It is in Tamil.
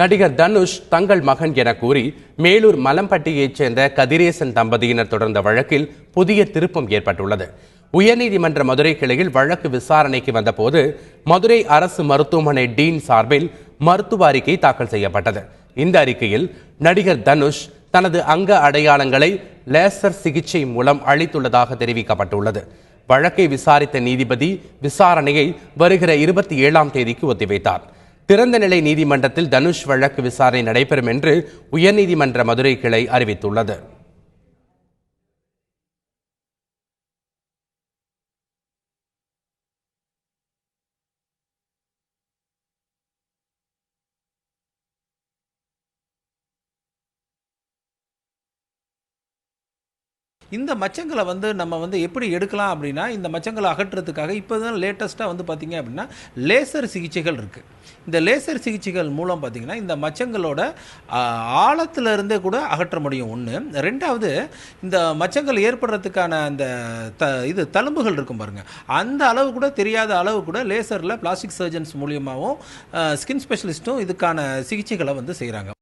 நடிகர் தனுஷ் தங்கள் மகன் என கூறி மேலூர் மலம்பட்டியைச் சேர்ந்த கதிரேசன் தம்பதியினர் தொடர்ந்த வழக்கில் புதிய திருப்பம் ஏற்பட்டுள்ளது. உயர்நீதிமன்ற மதுரை கிளையில் வழக்கு விசாரணைக்கு வந்தபோது மதுரை அரசு மருத்துவமனை டீன் சார்பில் மருத்துவ அறிக்கை தாக்கல் செய்யப்பட்டது. இந்த அறிக்கையில் நடிகர் தனுஷ் தனது அங்க அடையாளங்களை லேசர் சிகிச்சை மூலம் அளித்துள்ளதாக தெரிவிக்கப்பட்டுள்ளது. வழக்கை விசாரித்த நீதிபதி விசாரணையை வருகிற 27ஆம் தேதிக்கு ஒத்திவைத்தார். திறந்த நிலை நீதிமன்றத்தில் தனுஷ் வழக்கு விசாரணை நடைபெறும் என்று உயர்நீதிமன்ற மதுரை கிளை அறிவித்துள்ளது. இந்த மச்சங்களை நம்ம எப்படி எடுக்கலாம் அப்படின்னா, இந்த மச்சங்களை அகற்றுறதுக்காக இப்போ தான் லேட்டஸ்ட்டாக பார்த்தீங்க அப்படின்னா லேசர் சிகிச்சைகள் இருக்குது. இந்த லேசர் சிகிச்சைகள் மூலம் பார்த்தீங்கன்னா இந்த மச்சங்களோட ஆழத்திலிருந்தே கூட அகற்ற முடியும். ஒன்று. ரெண்டாவது, இந்த மச்சங்கள் ஏற்படுறதுக்கான அந்த தழும்புகள் இருக்கும் பாருங்கள், அந்த அளவு கூட தெரியாத அளவு கூட லேசரில் பிளாஸ்டிக் சர்ஜன்ஸ் மூலியமாகவும் ஸ்கின் ஸ்பெஷலிஸ்ட்டும் இதுக்கான சிகிச்சைகளை செய்கிறாங்க.